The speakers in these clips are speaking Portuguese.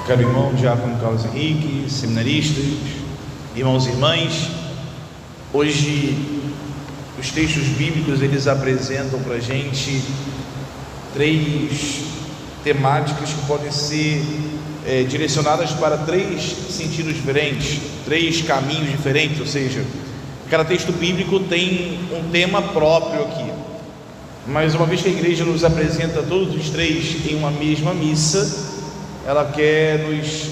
caro irmão Diácono Carlos Henrique, seminaristas, irmãos e irmãs. Hoje os textos bíblicos eles apresentam para a gente três temáticas que podem ser direcionadas para três sentidos diferentes, três caminhos diferentes, ou seja, cada texto bíblico tem um tema próprio aqui. Mas uma vez que a igreja nos apresenta todos os três em uma mesma missa, ela quer nos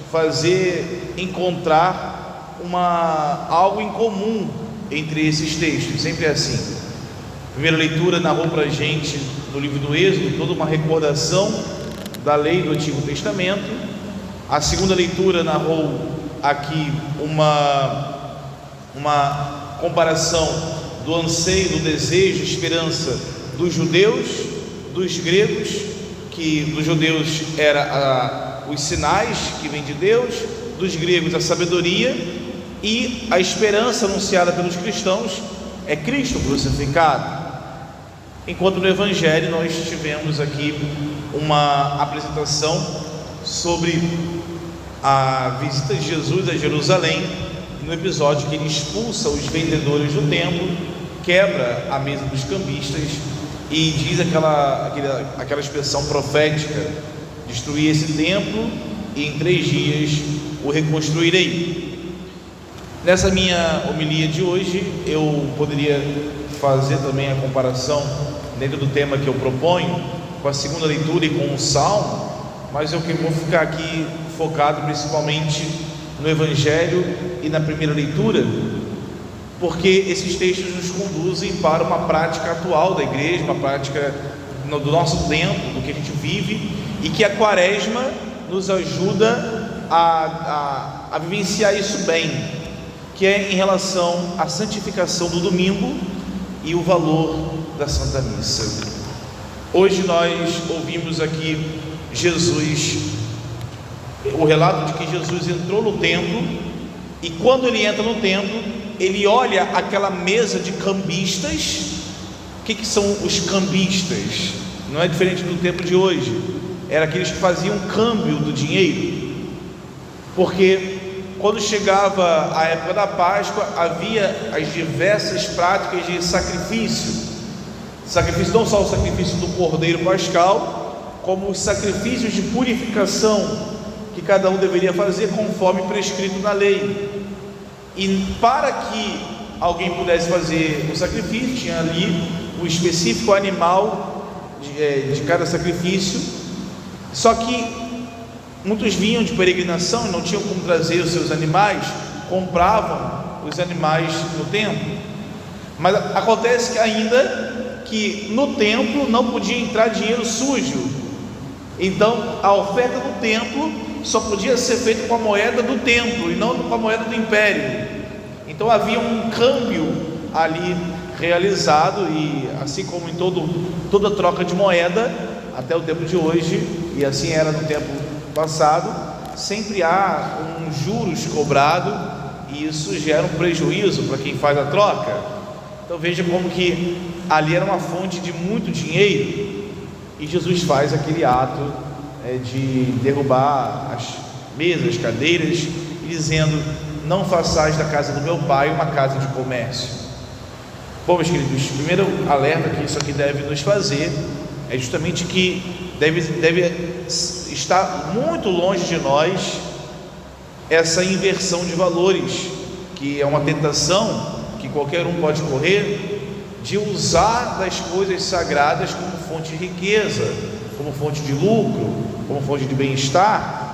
fazer encontrar algo em comum entre esses textos. Sempre é assim. A primeira leitura narrou para a gente no livro do Êxodo toda uma recordação da lei do Antigo Testamento. A segunda leitura narrou aqui uma comparação do anseio, do desejo, esperança dos judeus, dos gregos, que dos judeus era os sinais que vêm de Deus, dos gregos a sabedoria, e a esperança anunciada pelos cristãos é Cristo crucificado. Enquanto no Evangelho nós tivemos aqui uma apresentação sobre a visita de Jesus a Jerusalém, no episódio que ele expulsa os vendedores do templo, quebra a mesa dos cambistas e diz aquela expressão profética: destruir esse templo e em 3 dias o reconstruirei. Nessa minha homilia de hoje eu poderia fazer também a comparação dentro do tema que eu proponho com a segunda leitura e com o Salmo, mas eu vou ficar aqui focado principalmente no Evangelho e na primeira leitura, porque esses textos nos conduzem para uma prática atual da igreja, uma prática do nosso tempo, do que a gente vive, e que a Quaresma nos ajuda a vivenciar isso bem, que é em relação à santificação do domingo e o valor da Santa Missa. Hoje nós ouvimos aqui o relato de que Jesus entrou no templo, e quando ele entra no templo, ele olha aquela mesa de cambistas. O que são os cambistas? Não é diferente do tempo de hoje. Era aqueles que faziam câmbio do dinheiro, porque quando chegava a época da Páscoa, havia as diversas práticas de sacrifício, não só o sacrifício do cordeiro pascal, como os sacrifícios de purificação que cada um deveria fazer conforme prescrito na lei. E para que alguém pudesse fazer o sacrifício, tinha ali o específico animal de cada sacrifício. Só que muitos vinham de peregrinação e não tinham como trazer os seus animais, compravam os animais no templo. Mas acontece que no templo não podia entrar dinheiro sujo. Então a oferta do templo só podia ser feita com a moeda do templo e não com a moeda do império. Então havia um câmbio ali realizado, e assim como em toda troca de moeda até o tempo de hoje, e assim era no tempo passado, sempre há juros cobrado, e isso gera um prejuízo para quem faz a troca. Então veja como que ali era uma fonte de muito dinheiro, e Jesus faz aquele ato de derrubar as mesas, as cadeiras, e dizendo: não façais da casa do meu pai uma casa de comércio. Bom, meus queridos, o primeiro alerta que isso aqui deve nos fazer é justamente que deve estar muito longe de nós essa inversão de valores, que é uma tentação que qualquer um pode correr, de usar das coisas sagradas como fonte de riqueza, como fonte de lucro, como fonte de bem-estar.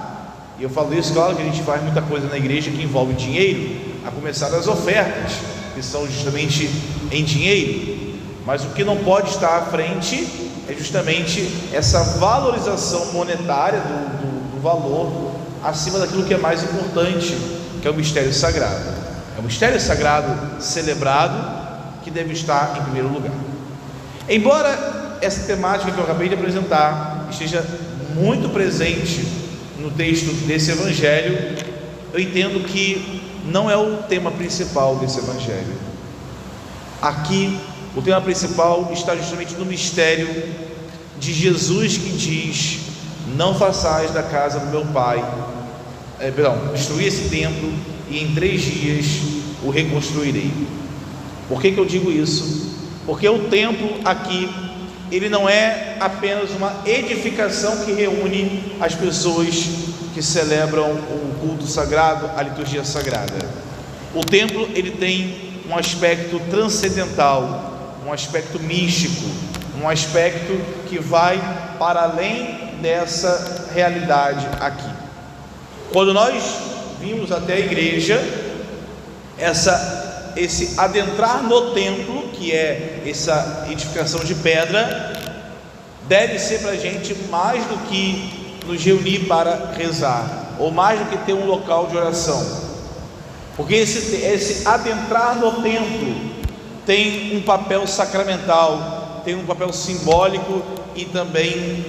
E eu falo isso, claro que a gente faz muita coisa na igreja que envolve dinheiro, a começar das ofertas, que são justamente em dinheiro. Mas o que não pode estar à frente é justamente essa valorização monetária do valor acima daquilo que é mais importante, que é o mistério sagrado. É o mistério sagrado celebrado que deve estar em primeiro lugar. Embora essa temática que eu acabei de apresentar esteja muito presente no texto desse Evangelho, eu entendo que não é o tema principal desse Evangelho. Aqui o tema principal está justamente no mistério de Jesus, que diz: não façais da casa do meu pai, destruí esse templo e em 3 dias o reconstruirei. Por que eu digo isso? Porque o templo aqui, ele não é apenas uma edificação que reúne as pessoas que celebram o culto sagrado, a liturgia sagrada. O templo, ele tem um aspecto transcendental, um aspecto místico, um aspecto que vai para além dessa realidade aqui. Quando nós vimos até a igreja, esse adentrar no templo, que é essa edificação de pedra, deve ser para a gente mais do que nos reunir para rezar, ou mais do que ter um local de oração, porque esse adentrar no templo tem um papel sacramental, tem um papel simbólico e também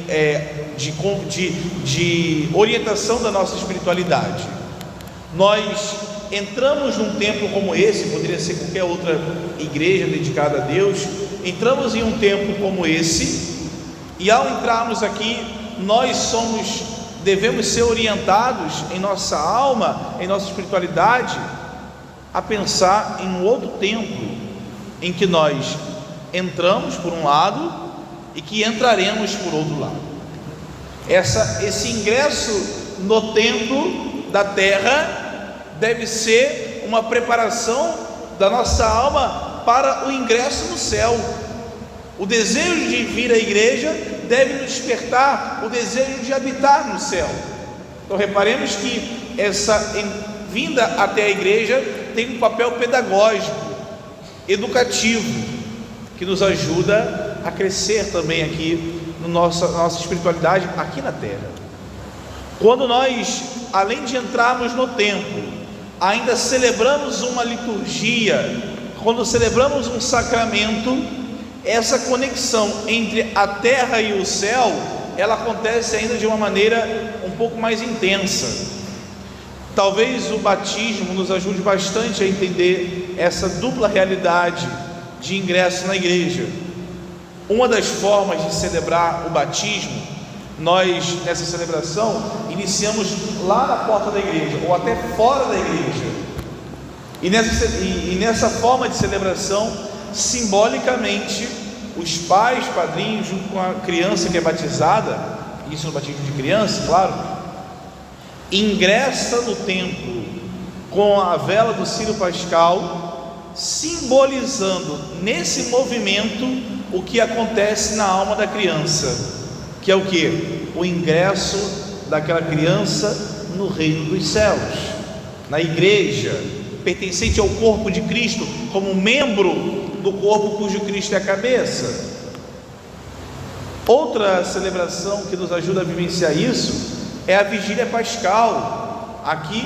de orientação da nossa espiritualidade. Nós entramos num templo como esse, poderia ser qualquer outra igreja dedicada a Deus, entramos em um templo como esse, e ao entrarmos aqui, nós devemos ser orientados em nossa alma, em nossa espiritualidade, a pensar em um outro templo, em que nós entramos por um lado, e que entraremos por outro lado. Esse ingresso no templo da terra deve ser uma preparação da nossa alma para o ingresso no céu. O desejo de vir à igreja deve nos despertar o desejo de habitar no céu. Então reparemos que essa vinda até a igreja tem um papel pedagógico, educativo, que nos ajuda a crescer também aqui na nossa espiritualidade aqui na terra. Quando nós, além de entrarmos no templo, ainda celebramos uma liturgia, quando celebramos um sacramento, essa conexão entre a terra e o céu, ela acontece ainda de uma maneira um pouco mais intensa. Talvez o batismo nos ajude bastante a entender essa dupla realidade de ingresso na igreja. Uma das formas de celebrar o batismo, nós nessa celebração iniciamos lá na porta da igreja ou até fora da igreja, e nessa forma de celebração, simbolicamente, os pais, padrinhos, junto com a criança que é batizada, isso no batismo de criança, claro, ingressa no templo com a vela do Círio Pascal, simbolizando nesse movimento o que acontece na alma da criança, que é o que? O ingresso daquela criança no reino dos céus, na igreja, pertencente ao corpo de Cristo, como membro do corpo cujo Cristo é a cabeça. Outra celebração que nos ajuda a vivenciar isso é a Vigília Pascal. Aqui,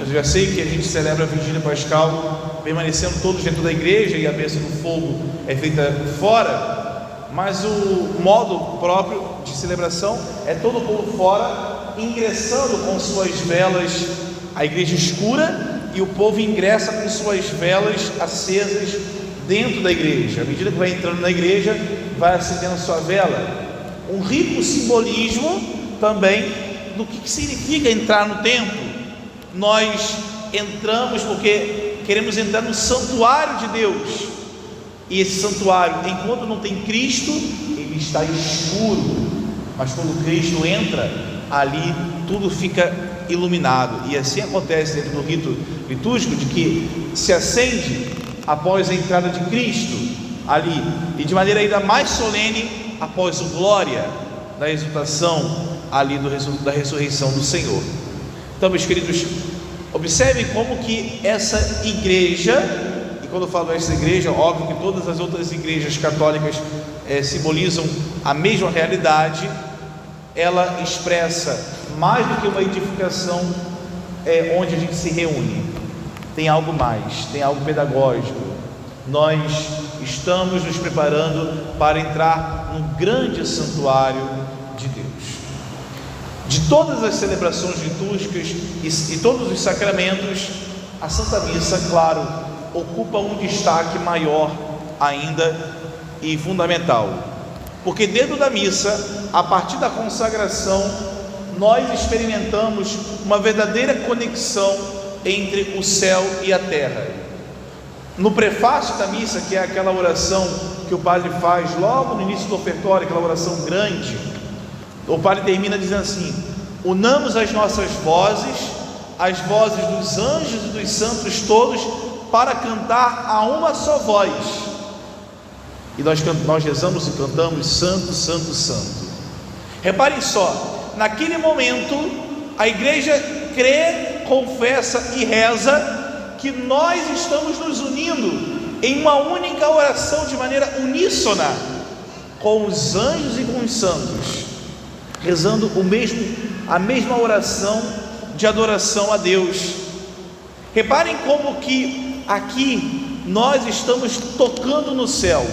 eu já sei que a gente celebra a Vigília Pascal permanecendo todos dentro da igreja e a bênção do fogo é feita fora, mas o modo próprio de celebração é todo o povo fora, ingressando com suas velas, a igreja escura, e o povo ingressa com suas velas acesas dentro da igreja. À medida que vai entrando na igreja, vai acendendo sua vela. Um rico simbolismo também do que significa entrar no templo. Nós entramos porque queremos entrar no santuário de Deus, e esse santuário, enquanto não tem Cristo, ele está escuro, mas quando Cristo entra, ali tudo fica iluminado. E assim acontece dentro do rito litúrgico, de que se acende após a entrada de Cristo ali, e de maneira ainda mais solene após o glória da exultação ali da ressurreição do Senhor. Então, meus queridos, observem como que essa igreja, e quando eu falo essa igreja, óbvio que todas as outras igrejas católicas simbolizam a mesma realidade. Ela expressa mais do que uma edificação onde a gente se reúne. Tem algo mais, tem algo pedagógico. Nós estamos nos preparando para entrar no grande santuário de Deus. De todas as celebrações litúrgicas e todos os sacramentos, a Santa Missa, claro, ocupa um destaque maior ainda e fundamental. porque dentro da missa, a partir da consagração, nós experimentamos uma verdadeira conexão entre o céu e a terra. No prefácio da missa, que é aquela oração que o padre faz logo no início do ofertório, aquela oração grande, o padre termina dizendo assim: unamos as nossas vozes, as vozes dos anjos e dos santos todos, para cantar a uma só voz. E nós rezamos e cantamos: Santo, Santo, Santo. Reparem só, naquele momento a igreja crê, confessa e reza que nós estamos nos unindo em uma única oração, de maneira uníssona, com os anjos e com os santos, rezando a mesma oração de adoração a Deus. Reparem como que aqui nós estamos tocando no céu.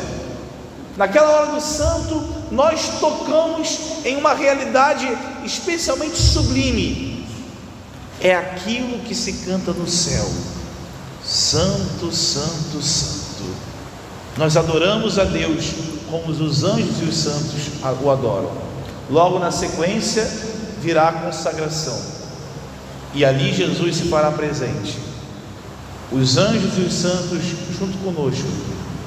Naquela hora do santo, nós tocamos em uma realidade especialmente sublime. É aquilo que se canta no céu: Santo, Santo, Santo. Nós adoramos a Deus como os anjos e os santos o adoram. Logo na sequência virá a consagração, e ali Jesus se fará presente. Os anjos e os santos, junto conosco,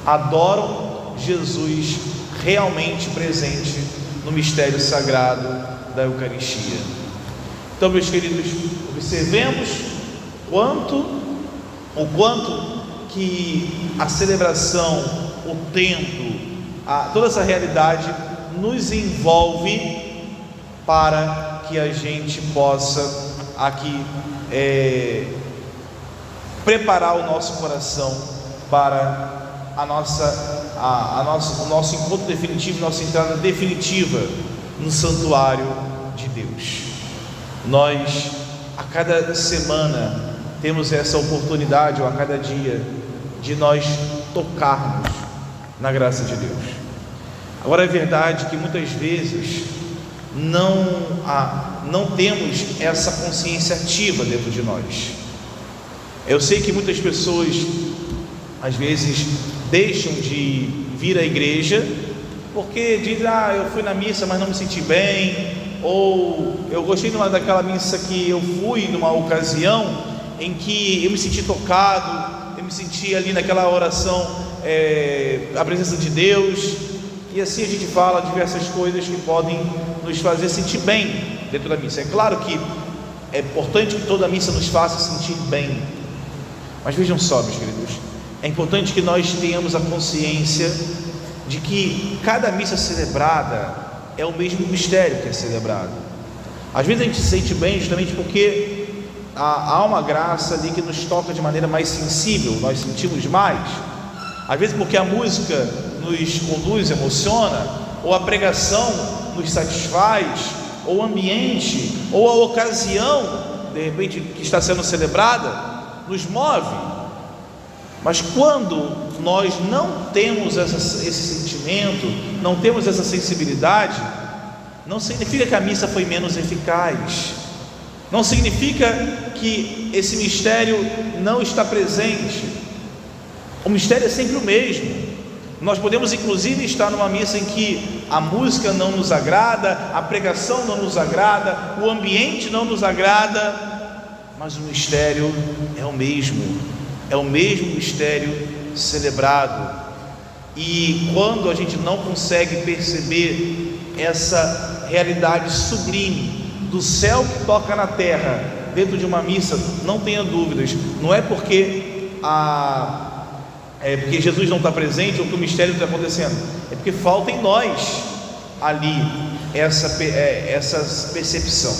adoram Jesus realmente presente no mistério sagrado da Eucaristia. Então, meus queridos, observemos o quanto que a celebração, o tempo, toda essa realidade nos envolve, para que a gente possa aqui preparar o nosso coração para o nosso encontro definitivo, nossa entrada definitiva no santuário de Deus. Nós, a cada semana, temos essa oportunidade, ou a cada dia, de nós tocarmos na graça de Deus. Agora, é verdade que muitas vezes não temos essa consciência ativa dentro de nós. Eu sei que muitas pessoas às vezes deixam de vir à igreja porque dizem: eu fui na missa, mas não me senti bem, ou eu gostei daquela missa que eu fui numa ocasião em que eu me senti tocado, eu me senti ali naquela oração, a presença de Deus. E assim a gente fala diversas coisas que podem nos fazer sentir bem dentro da missa. É claro que é importante que toda a missa nos faça sentir bem, mas vejam só, meus queridos, é importante que nós tenhamos a consciência de que cada missa celebrada é o mesmo mistério que é celebrado. Às vezes a gente se sente bem justamente porque há uma graça ali que nos toca de maneira mais sensível, nós sentimos mais. Às vezes porque a música nos conduz, emociona, ou a pregação nos satisfaz, ou o ambiente, ou a ocasião, de repente, que está sendo celebrada, nos move. Mas quando nós não temos esse sentimento, não temos essa sensibilidade, não significa que a missa foi menos eficaz, não significa que esse mistério não está presente. O mistério é sempre o mesmo. Nós podemos inclusive estar numa missa em que a música não nos agrada, a pregação não nos agrada, o ambiente não nos agrada, mas o mistério é o mesmo mistério celebrado. E quando a gente não consegue perceber essa realidade sublime do céu que toca na terra dentro de uma missa, não tenha dúvidas, não é porque porque Jesus não está presente ou que o mistério não está acontecendo, é porque falta em nós ali essa percepção.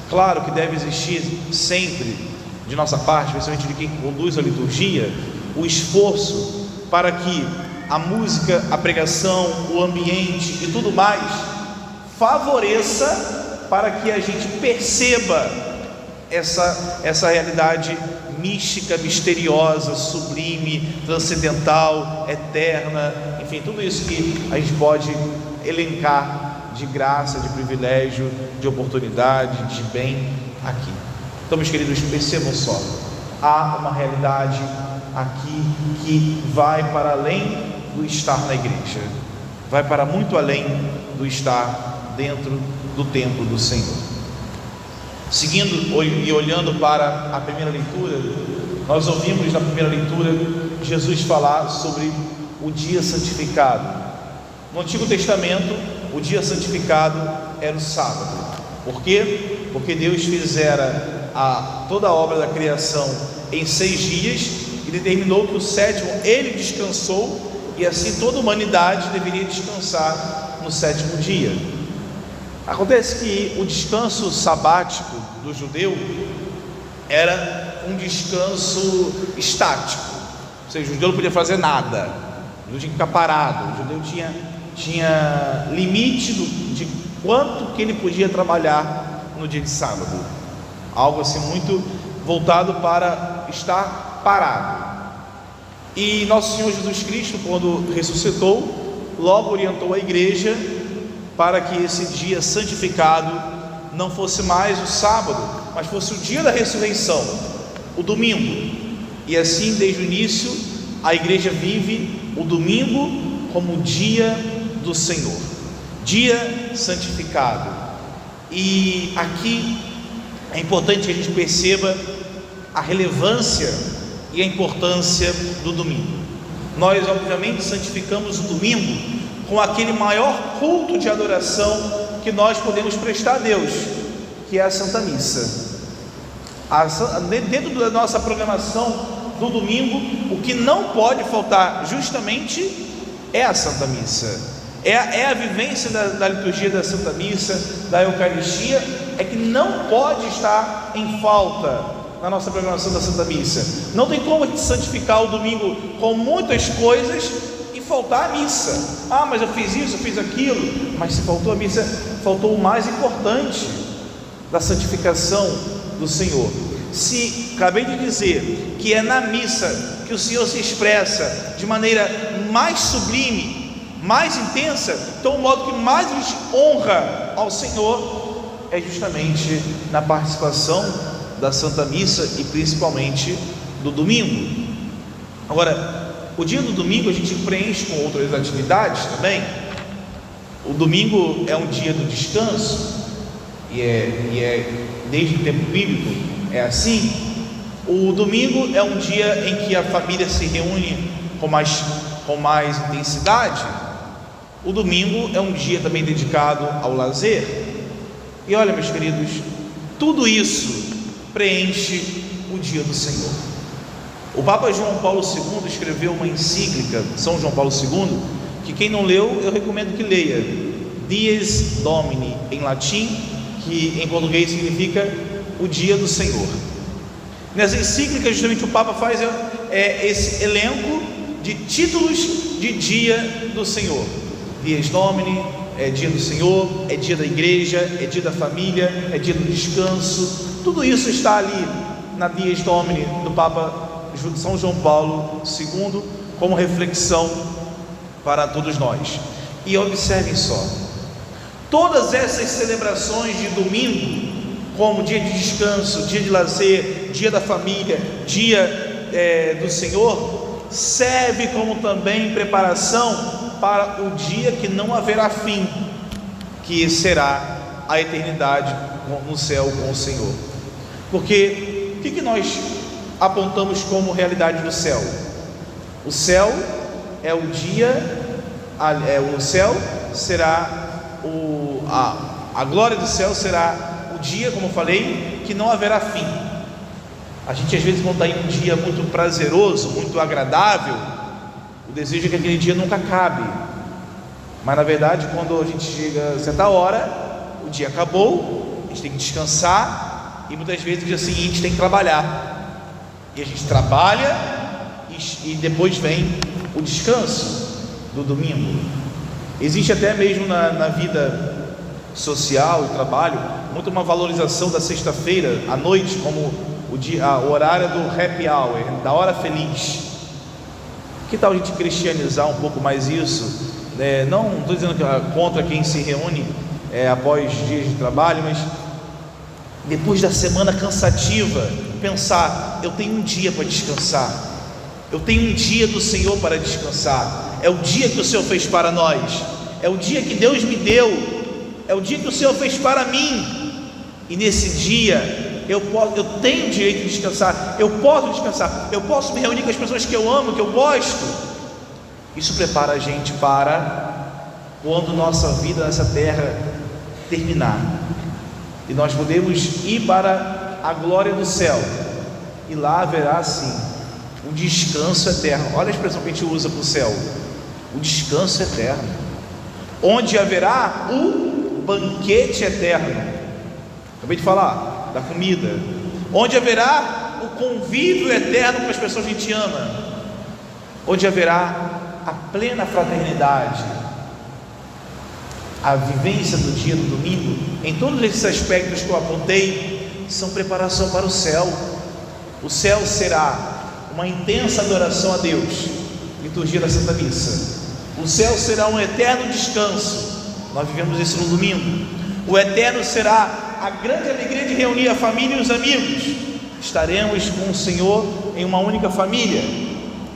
Claro que deve existir sempre de nossa parte, especialmente de quem conduz a liturgia, o esforço para que a música, a pregação, o ambiente e tudo mais favoreça para que a gente perceba essa realidade mística, misteriosa, sublime, transcendental, eterna, enfim, tudo isso que a gente pode elencar de graça, de privilégio, de oportunidade, de bem aqui. Então, meus queridos, percebam só, há uma realidade aqui que vai para além do estar na igreja. vai para muito além do estar dentro do templo do Senhor. Seguindo e olhando para a primeira leitura, nós ouvimos na primeira leitura Jesus falar sobre o dia santificado. No Antigo Testamento, o dia santificado era o sábado. Por quê? Porque Deus fizera toda a obra da criação em 6 dias e determinou que o sétimo Ele descansou, e assim toda a humanidade deveria descansar no 7º dia. Acontece que o descanso sabático do judeu era um descanso estático, ou seja, o judeu não podia fazer nada, o judeu tinha que ficar parado, o judeu tinha limite de quanto que ele podia trabalhar no dia de sábado, algo assim muito voltado para estar parado. E nosso Senhor Jesus Cristo, quando ressuscitou, logo orientou a igreja para que esse dia santificado não fosse mais o sábado, mas fosse o dia da ressurreição, o domingo. E assim, desde o início, a igreja vive o domingo como o dia do Senhor, dia santificado. E aqui é importante que a gente perceba a relevância e a importância do domingo. Nós obviamente santificamos o domingo com aquele maior culto de adoração que nós podemos prestar a Deus, que é a Santa Missa. Dentro da nossa programação do domingo, o que não pode faltar justamente é a Santa Missa, é a vivência da liturgia da Santa Missa, da Eucaristia, é que não pode estar em falta na nossa programação da Santa Missa. Não tem como a gente santificar o domingo com muitas coisas e faltar a missa. Mas eu fiz isso, eu fiz aquilo, mas se faltou a missa, faltou o mais importante da santificação do Senhor. Se acabei de dizer que é na missa que o Senhor se expressa de maneira mais sublime, mais intensa, então o modo que mais a gente honra ao Senhor é justamente na participação da Santa Missa e principalmente do domingo. Agora, o dia do domingo a gente preenche com outras atividades também. O domingo é um dia do descanso, e é desde o tempo bíblico é assim. O domingo é um dia em que a família se reúne com mais intensidade. O domingo é um dia também dedicado ao lazer. E olha, meus queridos, tudo isso preenche o dia do Senhor. O Papa João Paulo II escreveu uma encíclica, São João Paulo II, que quem não leu, eu recomendo que leia, Dies Domini, em latim, que em português significa o dia do Senhor. Nessa encíclica, justamente o Papa faz esse elenco de títulos de dia do Senhor. Dies Domini é dia do Senhor, é dia da igreja, é dia da família, é dia do descanso. Tudo isso está ali na Dies Domini do Papa São João Paulo II, como reflexão para todos nós. E observem só, todas essas celebrações de domingo, como dia de descanso, dia de lazer, dia da família, dia do Senhor, serve como também preparação para o dia que não haverá fim, que será a eternidade no céu com o Senhor. Porque o que nós apontamos como realidade do céu? O céu é o dia, o céu será a glória do céu será o dia, como eu falei, que não haverá fim. A gente às vezes monta aí um dia muito prazeroso, muito agradável, o desejo é que aquele dia nunca acabe, mas na verdade quando a gente chega a certa hora, o dia acabou, a gente tem que descansar, e muitas vezes no dia seguinte tem que trabalhar, e a gente trabalha e depois vem o descanso do domingo. Existe até mesmo na vida social e trabalho muito uma valorização da sexta-feira à noite como o horário do happy hour, da hora feliz. Que tal a gente cristianizar um pouco mais isso? Não estou dizendo que contra quem se reúne após dias de trabalho, mas depois da semana cansativa, pensar: eu tenho um dia para descansar, eu tenho um dia do Senhor para descansar, é o dia que o Senhor fez para nós, é o dia que Deus me deu, é o dia que o Senhor fez para mim, e nesse dia eu tenho direito de descansar, eu posso me reunir com as pessoas que eu amo, que eu gosto. Isso prepara a gente para quando nossa vida nessa terra terminar, e nós podemos ir para a glória do céu, e lá haverá sim um descanso eterno. Olha a expressão que a gente usa para o céu: o descanso eterno, onde haverá o banquete eterno. Acabei de falar da comida. Onde haverá o convívio eterno com as pessoas que a gente ama, onde haverá a plena fraternidade, a vivência do dia do domingo. Em todos esses aspectos que eu apontei, são preparação para o céu. O céu será uma intensa adoração a Deus, liturgia da Santa Missa. O céu será um eterno descanso, nós vivemos isso no domingo. O eterno será a grande alegria de reunir a família e os amigos. Estaremos com o Senhor em uma única família.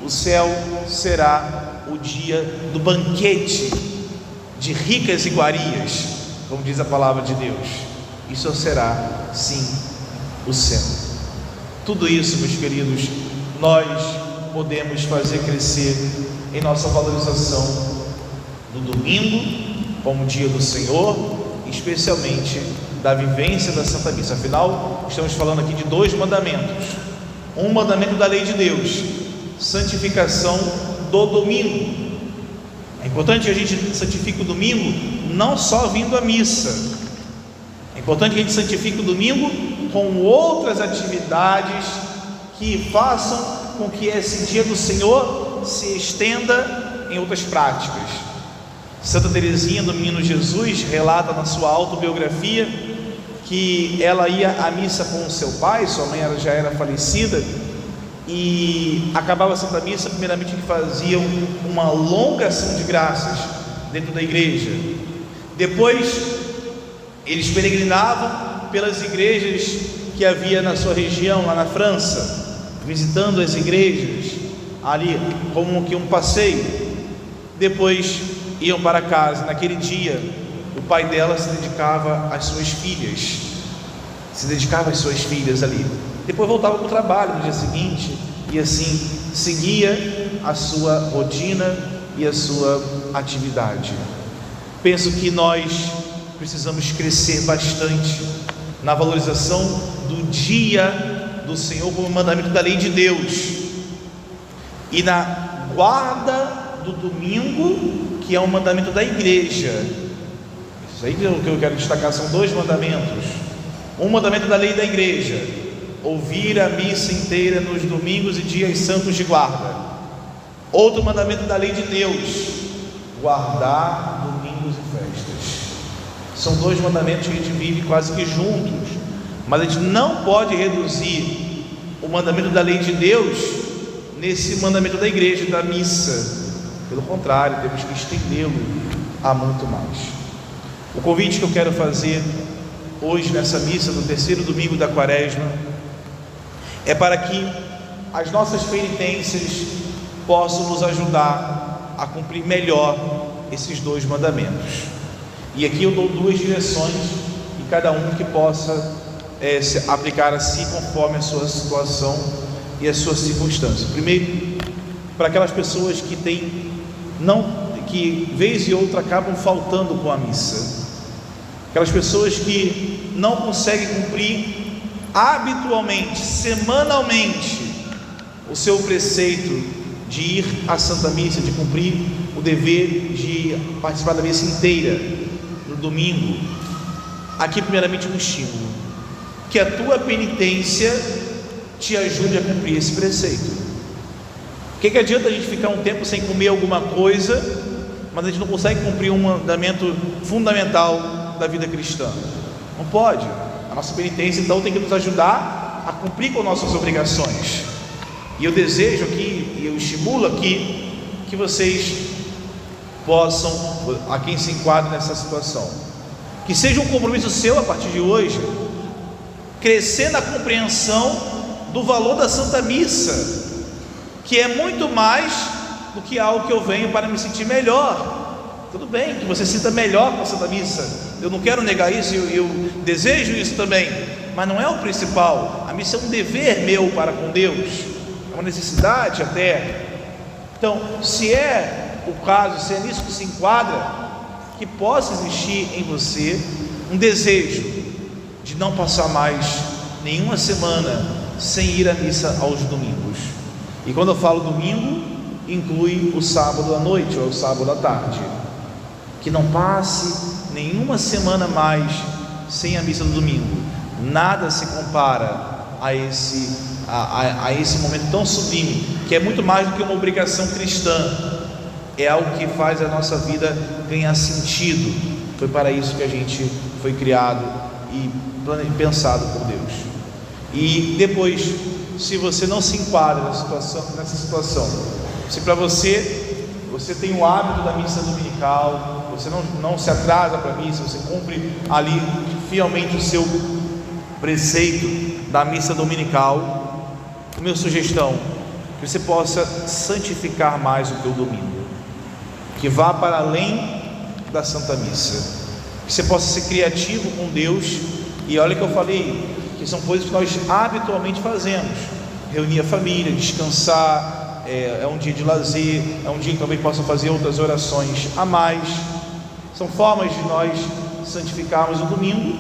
O céu será o dia do banquete, de ricas iguarias, como diz a palavra de Deus. Isso será sim o céu. Tudo isso, meus queridos, nós podemos fazer crescer em nossa valorização do domingo como dia do Senhor, especialmente da vivência da Santa Missa. Afinal, estamos falando aqui de 2 mandamentos: um mandamento da lei de Deus, santificação do domingo. É importante que a gente santifique o domingo não só vindo à missa, é importante que a gente santifique o domingo com outras atividades que façam com que esse dia do Senhor se estenda em outras práticas. Santa Teresinha do Menino Jesus relata na sua autobiografia que ela ia à missa com o seu pai, sua mãe já era falecida, e acabava a Santa Missa, primeiramente que faziam uma longa ação de graças dentro da igreja. Depois eles peregrinavam pelas igrejas que havia na sua região, lá na França, visitando as igrejas ali como que um passeio. Depois iam para casa. Naquele dia o pai dela se dedicava às suas filhas, ali. Depois voltava para o trabalho no dia seguinte, e assim seguia a sua rotina e a sua atividade. Penso que nós precisamos crescer bastante na valorização do dia do Senhor como mandamento da lei de Deus, e na guarda do domingo, que é um mandamento da igreja. Isso aí que eu quero destacar, são 2 mandamentos. Um mandamento da lei da igreja: ouvir a missa inteira nos domingos e dias santos de guarda. Outro mandamento da lei de Deus: guardar domingos e festas. São 2 mandamentos que a gente vive quase que juntos, mas a gente não pode reduzir o mandamento da lei de Deus nesse mandamento da igreja, da missa. Pelo contrário, temos que estendê-lo a muito mais. O convite que eu quero fazer hoje nessa missa do 3º domingo da Quaresma é para que as nossas penitências possam nos ajudar a cumprir melhor esses 2 mandamentos. E aqui eu dou 2 direções, e cada um que possa se aplicar a si conforme a sua situação e a sua circunstância. Primeiro, para aquelas pessoas que que vez e outra acabam faltando com a missa, aquelas pessoas que não conseguem cumprir habitualmente, semanalmente, o seu preceito de ir à Santa Missa, de cumprir o dever de participar da missa inteira no domingo. Aqui primeiramente um estímulo: que a tua penitência te ajude a cumprir esse preceito. O que adianta a gente ficar um tempo sem comer alguma coisa, mas a gente não consegue cumprir um mandamento fundamental da vida cristã? Não pode. A nossa penitência então tem que nos ajudar a cumprir com nossas obrigações. E eu desejo aqui, e eu estimulo aqui, que vocês possam, a quem se enquadre nessa situação, que seja um compromisso seu a partir de hoje, crescer na compreensão do valor da Santa Missa, que é muito mais do que algo que eu venho para me sentir melhor. Tudo bem que você se sinta melhor com a Santa Missa, eu não quero negar isso, eu desejo isso também, mas não é o principal. A missa é um dever meu para com Deus, é uma necessidade até. Então, se é o caso, se é nisso que se enquadra, que possa existir em você um desejo de não passar mais nenhuma semana sem ir à missa aos domingos. E quando eu falo domingo, inclui o sábado à noite ou o sábado à tarde. Que não passe nenhuma semana mais sem a missa do domingo. Nada se compara a esse momento tão sublime, que é muito mais do que uma obrigação cristã. É algo que faz a nossa vida ganhar sentido. Foi para isso que a gente foi criado e pensado por Deus. E depois, se você não se enquadra nessa situação, se para você tem o hábito da missa dominical, você não se atrasa para a missa, você cumpre ali fielmente o seu preceito da missa dominical, a minha sugestão é que você possa santificar mais o teu domingo, que vá para além da Santa Missa, que você possa ser criativo com Deus. E olha que eu falei que são coisas que nós habitualmente fazemos: reunir a família, descansar, é um dia de lazer, é um dia que talvez possa fazer outras orações a mais. São formas de nós santificarmos o domingo,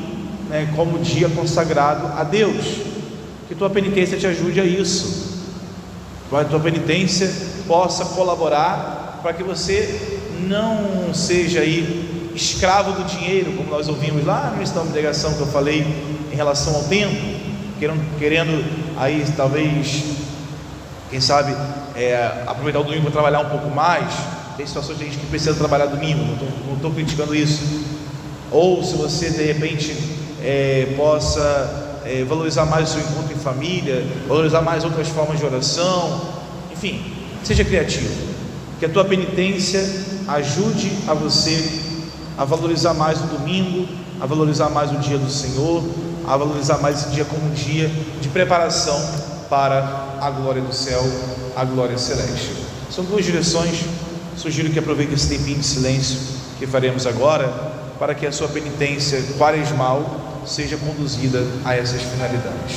né, como dia consagrado a Deus. Que tua penitência te ajude a isso, que a tua penitência possa colaborar para que você não seja aí escravo do dinheiro, como nós ouvimos lá no início da pregação que eu falei em relação ao tempo, querendo aí talvez, quem sabe, aproveitar o domingo para trabalhar um pouco mais. Tem situações de gente que precisa trabalhar domingo, não estou criticando isso. Ou se você de repente possa valorizar mais o seu encontro em família, valorizar mais outras formas de oração, enfim, seja criativo. Que a tua penitência ajude a você a valorizar mais o domingo, a valorizar mais o dia do Senhor, a valorizar mais esse dia como um dia de preparação para a glória do céu, a glória celeste. São duas direções. Sugiro que aproveite esse tempinho de silêncio que faremos agora, para que a sua penitência quaresmal seja conduzida a essas finalidades.